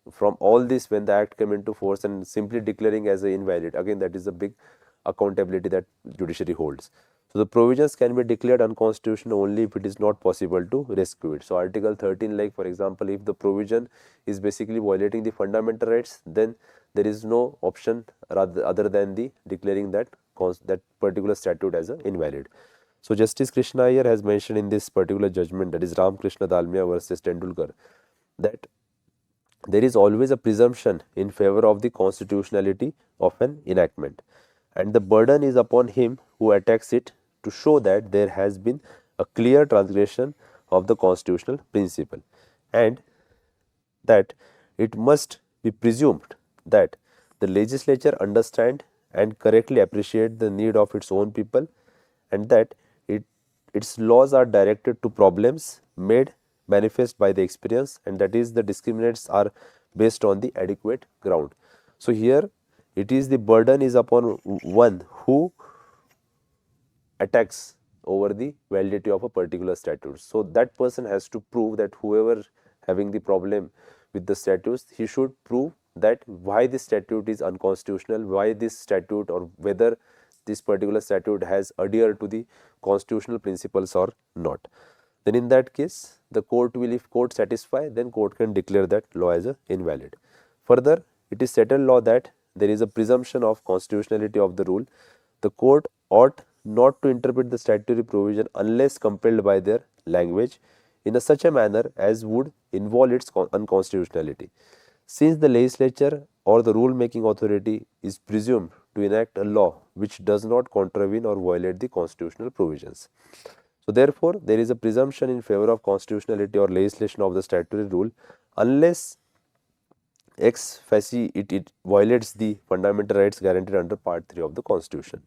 From all this, when the act came into force and simply declaring as a invalid, again that is a big accountability that judiciary holds. So the provisions can be declared unconstitutional only if it is not possible to rescue it. So Article 13, like for example, if the provision is basically violating the fundamental rights, then there is no option other than the declaring that particular statute as a invalid. So Justice Krishna Iyer has mentioned in this particular judgment, that is Ram Krishna Dalmia versus Tendulkar, that there is always a presumption in favor of the constitutionality of an enactment, and the burden is upon him who attacks it to show that there has been a clear transgression of the constitutional principle, and that it must be presumed that the legislature understand and correctly appreciate the need of its own people, and that its laws are directed to problems made manifest by the experience, and that is the discriminates are based on the adequate ground. So here it is the burden is upon one who attacks over the validity of a particular statute. So that person has to prove that whoever having the problem with the statutes, he should prove that why this statute is unconstitutional, why this statute or whether this particular statute has adhered to the constitutional principles or not. Then in that case, the court will, if court satisfy, then court can declare that law as a invalid. Further, it is settled law that there is a presumption of constitutionality of the rule. The court ought not to interpret the statutory provision unless compelled by their language in such a manner as would involve its unconstitutionality. Since the legislature or the rule making authority is presumed to enact a law which does not contravene or violate the constitutional provisions. So therefore, there is a presumption in favor of constitutionality or legislation of the statutory rule unless ex facie it violates the fundamental rights guaranteed under Part 3 of the Constitution.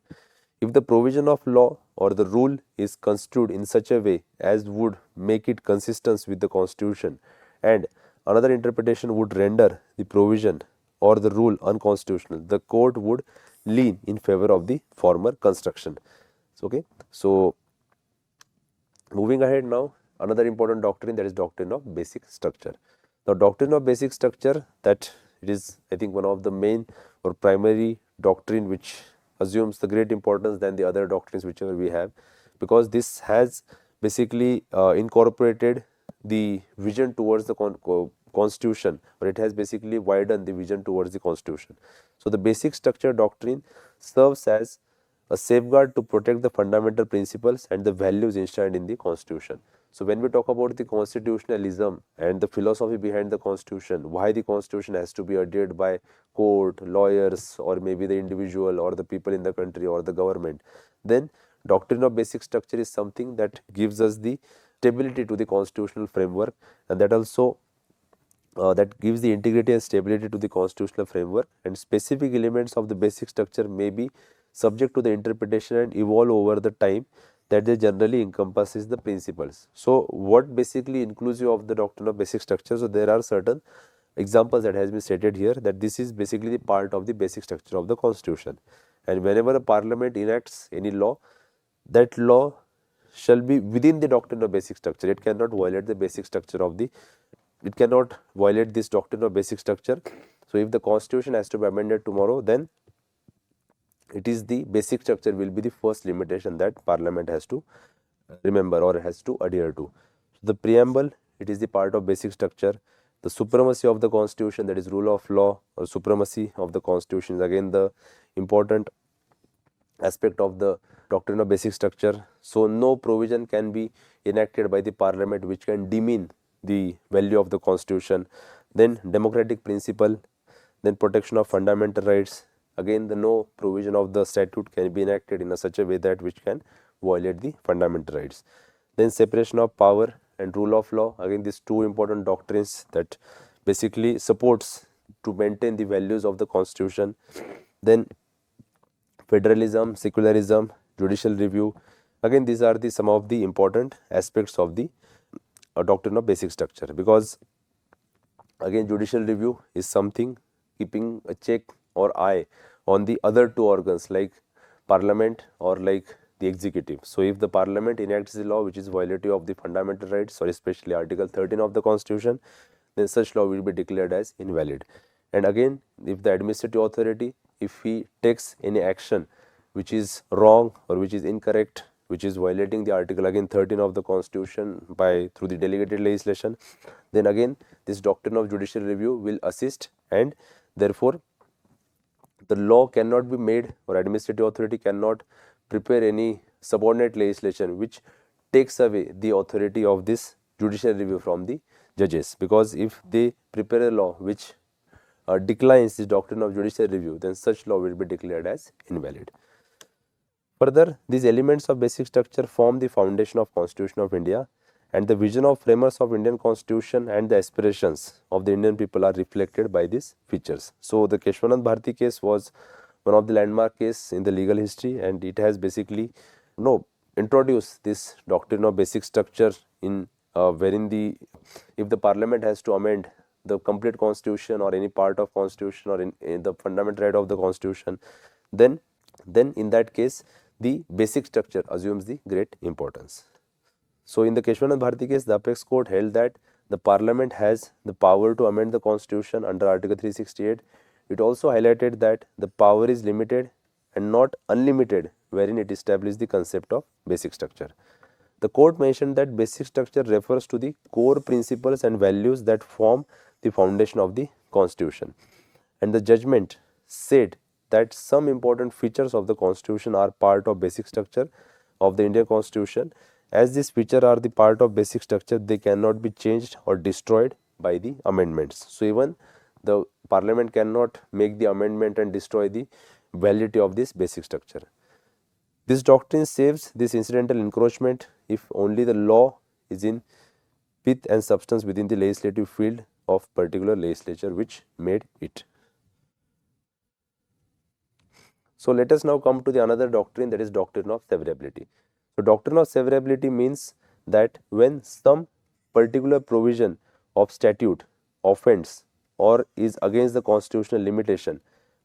If the provision of law or the rule is construed in such a way as would make it consistent with the Constitution and another interpretation would render the provision or the rule unconstitutional, the court would lean in favor of the former construction. So moving ahead now, another important doctrine, that is doctrine of basic structure. Now, doctrine of basic structure, that it is, I think, one of the main or primary doctrine which assumes the great importance than the other doctrines whichever we have, because this has basically incorporated the vision towards the constitution, or it has basically widened the vision towards the constitution. So the basic structure doctrine serves as a safeguard to protect the fundamental principles and the values enshrined in the constitution. So when we talk about the constitutionalism and the philosophy behind the constitution, why the constitution has to be adhered by court, lawyers, or maybe the individual or the people in the country or the government, then doctrine of basic structure is something that gives us the stability to the constitutional framework, and that also that gives the integrity and stability to the constitutional framework, and specific elements of the basic structure may be subject to the interpretation and evolve over the time that they generally encompasses the principles. So what basically inclusive of the doctrine of basic structure? So there are certain examples that has been stated here, that this is basically the part of the basic structure of the constitution, and whenever a parliament enacts any law, that law shall be within the doctrine of basic structure. It cannot violate the basic structure of the, it cannot violate this doctrine of basic structure. So if the constitution has to be amended tomorrow, then it is the basic structure will be the first limitation that parliament has to remember or has to adhere to. So the preamble, it is the part of basic structure. The supremacy of the constitution, that is rule of law or supremacy of the constitution, is again the important aspect of the doctrine of basic structure. So no provision can be enacted by the parliament which can demean the value of the constitution. Then democratic principle, then protection of fundamental rights. Again, the no provision of the statute can be enacted in such a way that which can violate the fundamental rights. Then separation of power and rule of law. Again, these two important doctrines that basically supports to maintain the values of the constitution. Then federalism, secularism, judicial review. Again, these are the some of the important aspects of the doctrine of basic structure, because again judicial review is something keeping a check or eye on the other two organs like parliament or like the executive. So if the parliament enacts the law which is violative of the fundamental rights, or especially article 13 of the constitution, then such law will be declared as invalid. And again, if the administrative authority, if he takes any action which is wrong or which is incorrect, which is violating the article again 13 of the constitution by through the delegated legislation, then again this doctrine of judicial review will assist, and therefore the law cannot be made or administrative authority cannot prepare any subordinate legislation which takes away the authority of this judicial review from the judges, because if they prepare a law which declines the doctrine of judicial review, then such law will be declared as invalid. Further, these elements of basic structure form the foundation of Constitution of India, and the vision of framers of Indian Constitution and the aspirations of the Indian people are reflected by these features. So the Keshwanand Bharati case was one of the landmark case in the legal history, and it has basically introduced this doctrine of basic structure in wherein the if the parliament has to amend the complete constitution or any part of constitution or in the fundamental right of the constitution, then in that case the basic structure assumes the great importance. So in the Keshwanand Bharati case, the apex court held that the parliament has the power to amend the constitution under article 368. It also highlighted that the power is limited and not unlimited, wherein it established the concept of basic structure. The court mentioned that basic structure refers to the core principles and values that form the foundation of the constitution, and the judgment said that some important features of the constitution are part of basic structure of the Indian constitution. As these features are the part of basic structure, they cannot be changed or destroyed by the amendments. So even the Parliament cannot make the amendment and destroy the validity of this basic structure. This doctrine saves this incidental encroachment if only the law is in pith and substance within the legislative field of particular legislature which made it. So let us now come to the another doctrine, that is doctrine of severability. So doctrine of severability means that when some particular provision of statute offends or is against the constitutional limitation,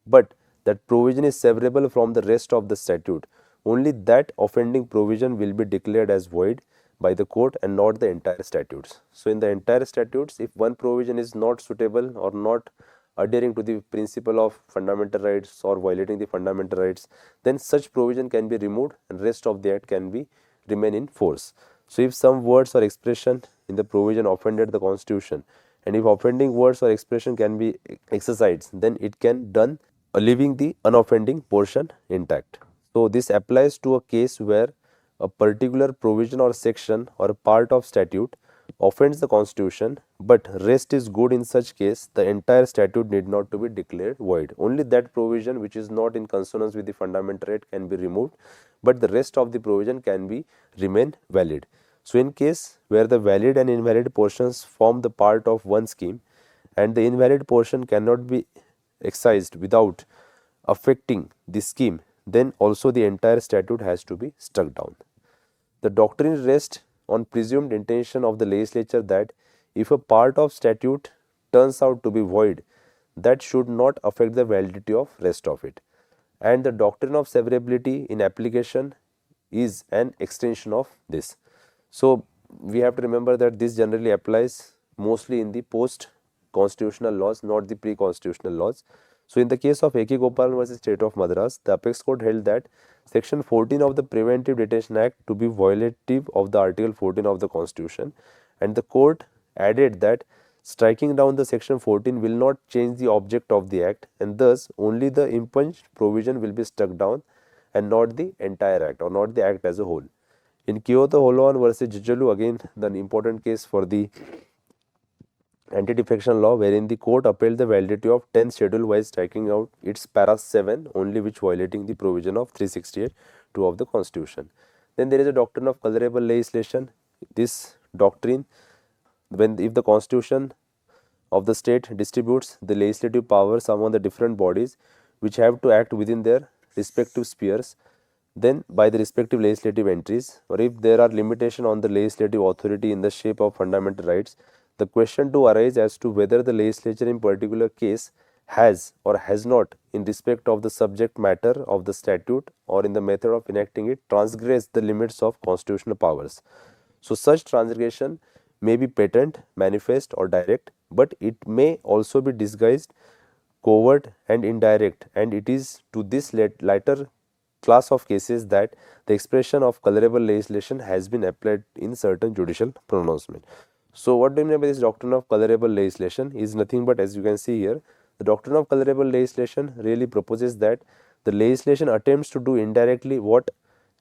but that provision is severable from the rest of the statute, only that offending provision will be declared as void by the court and not the entire statutes. So in the entire statutes, if one provision is not suitable or not adhering to the principle of fundamental rights or violating the fundamental rights, then such provision can be removed and rest of the act can be remain in force. So if some words or expression in the provision offended the constitution, and if offending words or expression can be exercised, then it can done leaving the unoffending portion intact. So this applies to a case where a particular provision or section or a part of statute offends the constitution, but rest is good. In such case, the entire statute need not to be declared void. Only that provision which is not in consonance with the fundamental right can be removed, but the rest of the provision can be remain valid. So in case where the valid and invalid portions form the part of one scheme and the invalid portion cannot be excised without affecting the scheme, then also the entire statute has to be struck down. The doctrine rests on presumed intention of the legislature that if a part of statute turns out to be void, that should not affect the validity of rest of it. And the doctrine of severability in application is an extension of this. So we have to remember that this generally applies mostly in the post constitutional laws, not the pre-constitutional laws. So in the case of A.K. Gopalan versus State of Madras, the Apex Court held that Section 14 of the Preventive Detention Act to be violative of the Article 14 of the Constitution, and the court added that striking down the Section 14 will not change the object of the act, and thus only the impunged provision will be struck down and not the entire act or not the act as a whole. In Kyoto Holoan versus Jijalu, again the important case for the anti-defection law, wherein the court upheld the validity of 10th schedule while striking out its para 7 only, which violating the provision of 368(2) of the Constitution. Then there is a doctrine of colorable legislation. This doctrine, if the Constitution of the state distributes the legislative powers among the different bodies which have to act within their respective spheres, then by the respective legislative entries, or if there are limitation on the legislative authority in the shape of fundamental rights, the question to arise as to whether the legislature in particular case has or has not, in respect of the subject matter of the statute or in the method of enacting it, transgressed the limits of constitutional powers. So such transgression may be patent, manifest or direct, but it may also be disguised, covert and indirect, and it is to this latter class of cases that the expression of colorable legislation has been applied in certain judicial pronouncement. So what do you mean by this doctrine of colorable legislation is nothing but, as you can see here, the doctrine of colorable legislation really proposes that the legislation attempts to do indirectly what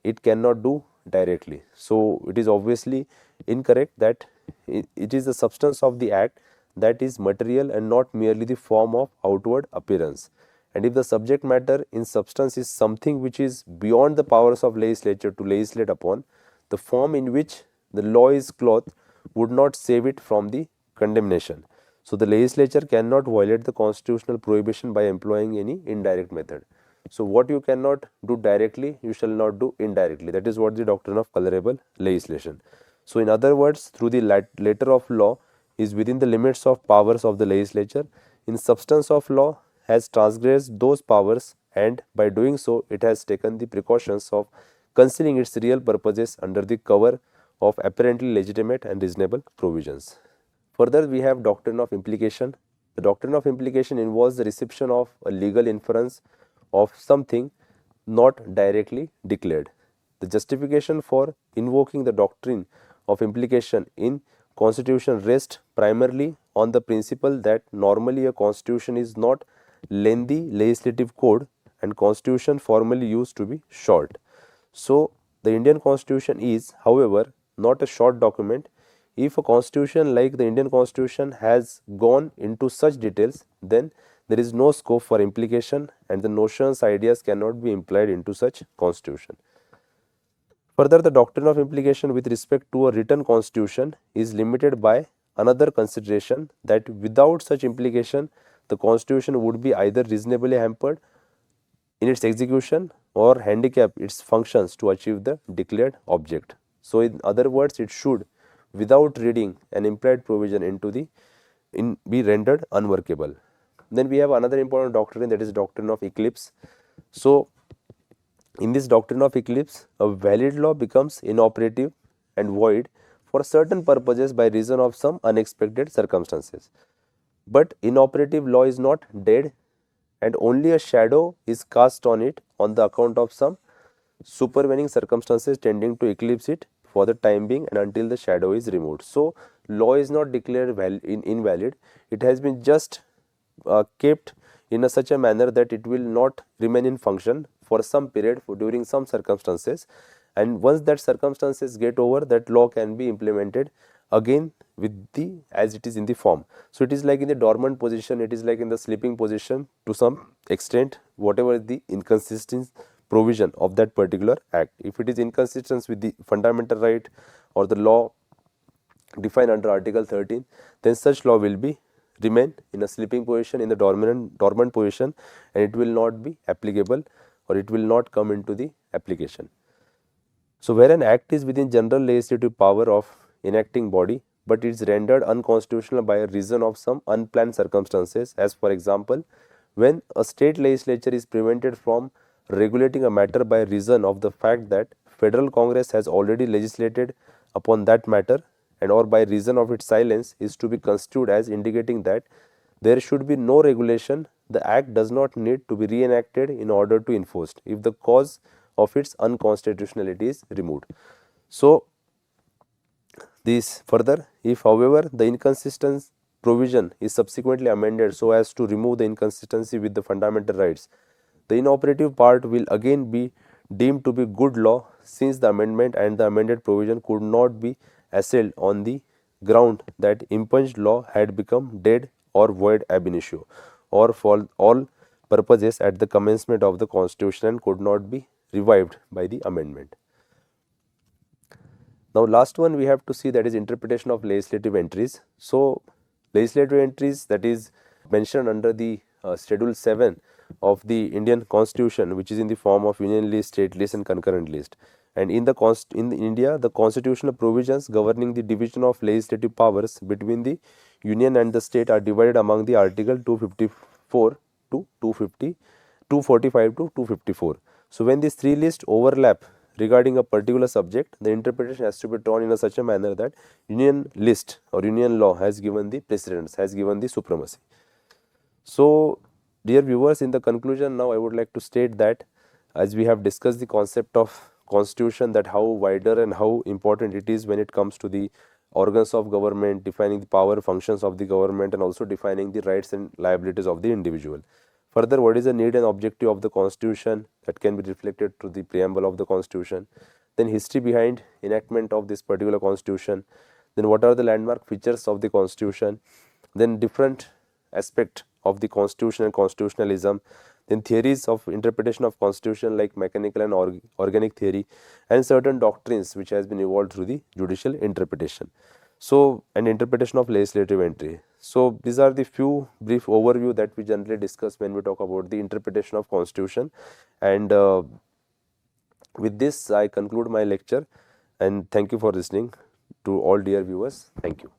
it cannot do directly. So it is obviously incorrect that it is the substance of the act that is material and not merely the form of outward appearance. And if the subject matter in substance is something which is beyond the powers of legislature to legislate upon, the form in which the law is clothed would not save it from the condemnation. So the legislature cannot violate the constitutional prohibition by employing any indirect method. So what you cannot do directly, you shall not do indirectly. That is what the doctrine of colorable legislation. So in other words, through the letter of law is within the limits of powers of the legislature, in substance of law has transgressed those powers, and by doing so it has taken the precautions of concealing its real purposes under the cover of apparently legitimate and reasonable provisions. Further, we have doctrine of implication. The doctrine of implication involves the reception of a legal inference of something not directly declared. The justification for invoking the doctrine of implication in Constitution rests primarily on the principle that normally a Constitution is not lengthy legislative code and Constitution formally used to be short. So the Indian Constitution is, however, not a short document. if a constitution like the Indian Constitution has gone into such details, then there is no scope for implication and the notions, ideas cannot be implied into such constitution. Further, the doctrine of implication with respect to a written constitution is limited by another consideration, that without such implication, the constitution would be either reasonably hampered in its execution or handicap its functions to achieve the declared object. So, in other words, it should, without reading an implied provision into the be rendered unworkable. Then we have another important doctrine, that is doctrine of eclipse. So, in this doctrine of eclipse, a valid law becomes inoperative and void for certain purposes by reason of some unexpected circumstances. But inoperative law is not dead, and only a shadow is cast on it on the account of some supervening circumstances tending to eclipse it for the time being and until the shadow is removed. So, law is not declared invalid, it has been just kept in such a manner that it will not remain in function for some period during some circumstances, and once that circumstances get over, that law can be implemented again with the as it is in the form. So, it is like in the dormant position, it is like in the sleeping position to some extent, whatever is the inconsistent provision of that particular act. If it is inconsistent with the fundamental right or the law defined under Article 13, then such law will be remain in a sleeping position, in the dormant position, and it will not be applicable or it will not come into the application. So, where an act is within general legislative power of enacting body, but it is rendered unconstitutional by a reason of some unplanned circumstances, as for example, when a state legislature is prevented from regulating a matter by reason of the fact that Federal Congress has already legislated upon that matter, and or by reason of its silence, is to be construed as indicating that there should be no regulation, the act does not need to be reenacted in order to enforce if the cause of its unconstitutionality is removed. So, this further, if however the inconsistent provision is subsequently amended so as to remove the inconsistency with the fundamental rights, the inoperative part will again be deemed to be good law, since the amendment and the amended provision could not be assailed on the ground that impunged law had become dead or void ab initio, or for all purposes at the commencement of the constitution and could not be revived by the amendment. Now, last one we have to see, that is interpretation of legislative entries. So, legislative entries, that is mentioned under the Schedule 7 of the Indian Constitution, which is in the form of union list, state list and concurrent list. And in India, the constitutional provisions governing the division of legislative powers between the union and the state are divided among the Article 254 to 245 to 254. So, when these three lists overlap regarding a particular subject, the interpretation has to be drawn in such a manner that union list or union law has given the precedence, has given the supremacy. So, dear viewers, in the conclusion now I would like to state that as we have discussed the concept of constitution, that how wider and how important it is when it comes to the organs of government, defining the power functions of the government and also defining the rights and liabilities of the individual. Further, what is the need and objective of the constitution, that can be reflected through the preamble of the constitution. Then history behind enactment of this particular constitution. Then what are the landmark features of the constitution. Then different aspect of the constitution and constitutionalism. Then theories of interpretation of constitution like mechanical and organic theory, and certain doctrines which has been evolved through the judicial interpretation. So, and interpretation of legislative entry. So, these are the few brief overview that we generally discuss when we talk about the interpretation of constitution, and with this I conclude my lecture, and thank you for listening to all dear viewers. Thank you.